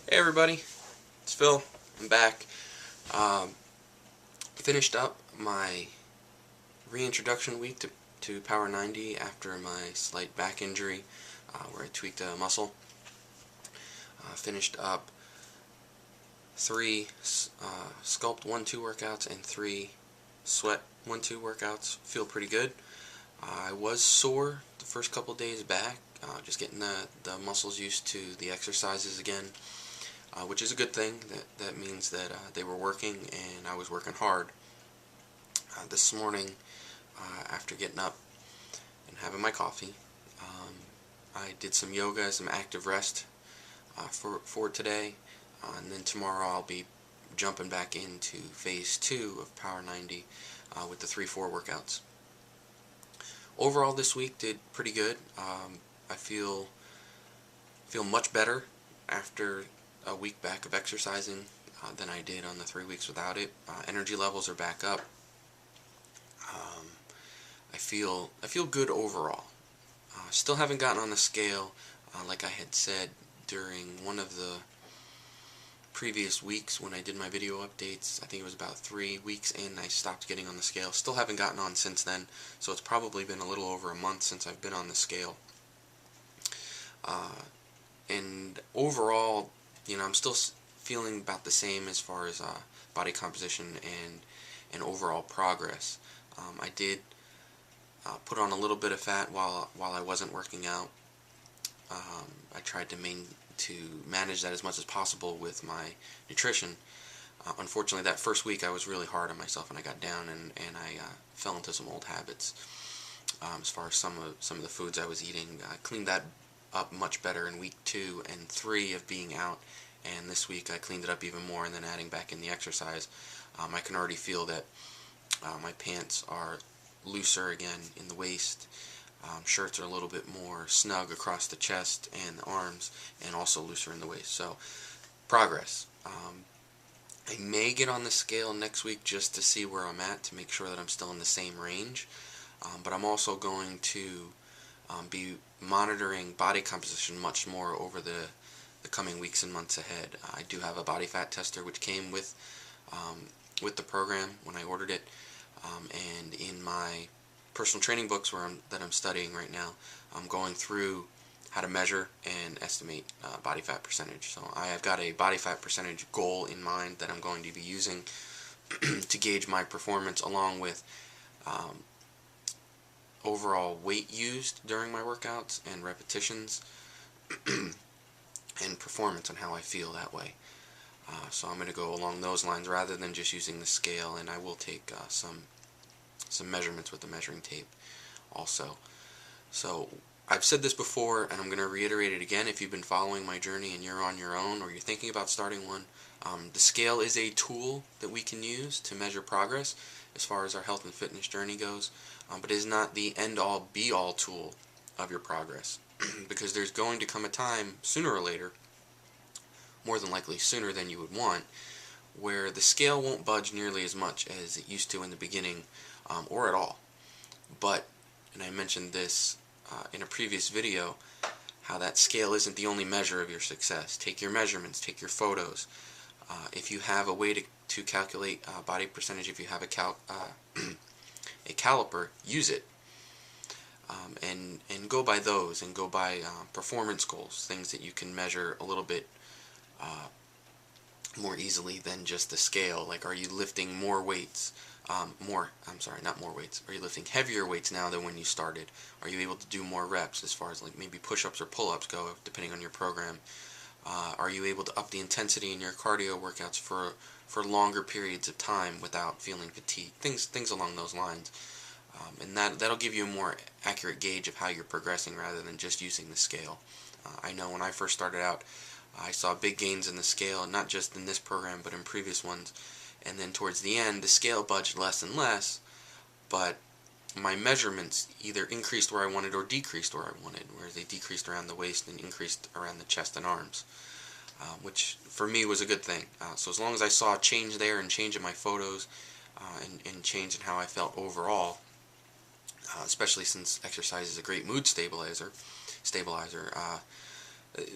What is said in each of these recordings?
Hey everybody, it's Phil. I'm back. Finished up my reintroduction week to Power 90 after my slight back injury where I tweaked a muscle. Finished up 3 sculpt 1-2 workouts and 3 sweat 1-2 workouts. Feel pretty good. I was sore the first couple days back, just getting the muscles used to the exercises again. Which is a good thing. That means that they were working and I was working hard. This morning, after getting up and having my coffee, I did some yoga, some active rest for today, and then tomorrow I'll be jumping back into phase 2 of Power 90 with the 3-4 workouts. Overall, this week did pretty good. I feel much better after a week back of exercising than I did on the 3 weeks without it. Energy levels are back up. I feel good overall. Still haven't gotten on the scale, like I had said during one of the previous weeks when I did my video updates. I think it was about 3 weeks in I stopped getting on the scale. Still haven't gotten on since then, so it's probably been a little over a month since I've been on the scale. And overall, I'm still feeling about the same as far as body composition and overall progress. I did put on a little bit of fat while I wasn't working out. I tried to manage that as much as possible with my nutrition. Unfortunately, that first week I was really hard on myself, and I got down and I fell into some old habits. As far as some of the foods I was eating, I cleaned that up much better in week 2 and 3 of being out, and this week I cleaned it up even more, and then adding back in the exercise. I can already feel that my pants are looser again in the waist. Shirts are a little bit more snug across the chest and the arms, and also looser in the waist. So, progress. I may get on the scale next week just to see where I'm at, to make sure that I'm still in the same range. But I'm also going to be monitoring body composition much more over the coming weeks and months ahead. I do have a body fat tester which came with the program when I ordered it, and in my personal training books that I'm studying right now, I'm going through how to measure and estimate body fat percentage. So I have got a body fat percentage goal in mind that I'm going to be using to gauge my performance, along with overall weight used during my workouts and repetitions and performance on how I feel that way. So I'm going to go along those lines rather than just using the scale, and I will take some measurements with the measuring tape also. So I've said this before, and I'm going to reiterate it again. If you've been following my journey and you're on your own, or you're thinking about starting one, the scale is a tool that we can use to measure progress as far as our health and fitness journey goes, but it is not the end-all be-all tool of your progress. Because there's going to come a time, sooner or later, more than likely sooner than you would want, where the scale won't budge nearly as much as it used to in the beginning, or at all. But, and I mentioned this in a previous video, how that scale isn't the only measure of your success. Take your measurements, take your photos. If you have a way to calculate body percentage, if you have a caliper, use it. And go by those, and go by performance goals, things that you can measure a little bit more easily than just the scale. Like, are you lifting more weights? Not more weights. Are you lifting heavier weights now than when you started? Are you able to do more reps as far as like maybe push-ups or pull-ups go, depending on your program? Are you able to up the intensity in your cardio workouts for longer periods of time without feeling fatigued? Things along those lines. And that'll give you a more accurate gauge of how you're progressing rather than just using the scale. I know when I first started out, I saw big gains in the scale, not just in this program, but in previous ones. And then towards the end, the scale budged less and less, but my measurements either increased where I wanted or decreased where I wanted, where they decreased around the waist and increased around the chest and arms, which for me was a good thing. So as long as I saw a change there, and change in my photos, and change in how I felt overall, especially since exercise is a great mood stabilizer,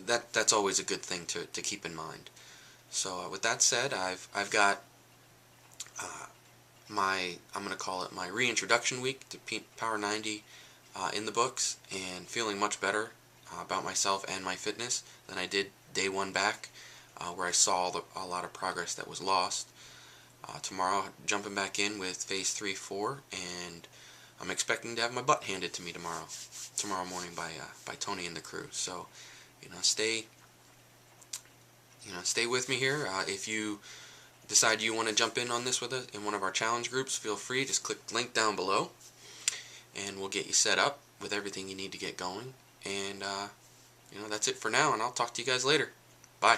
that's always a good thing to keep in mind. So with that said, I've got I'm going to call it my reintroduction week to Power 90 in the books, and feeling much better about myself and my fitness than I did day one back, where I saw a lot of progress that was lost. Tomorrow, jumping back in with phase 3, 4, and I'm expecting to have my butt handed to me tomorrow morning by Tony and the crew. So, stay with me here. If you decide you want to jump in on this with us in one of our challenge groups, feel free. Just click the link down below, and we'll get you set up with everything you need to get going. And that's it for now, and I'll talk to you guys later. Bye.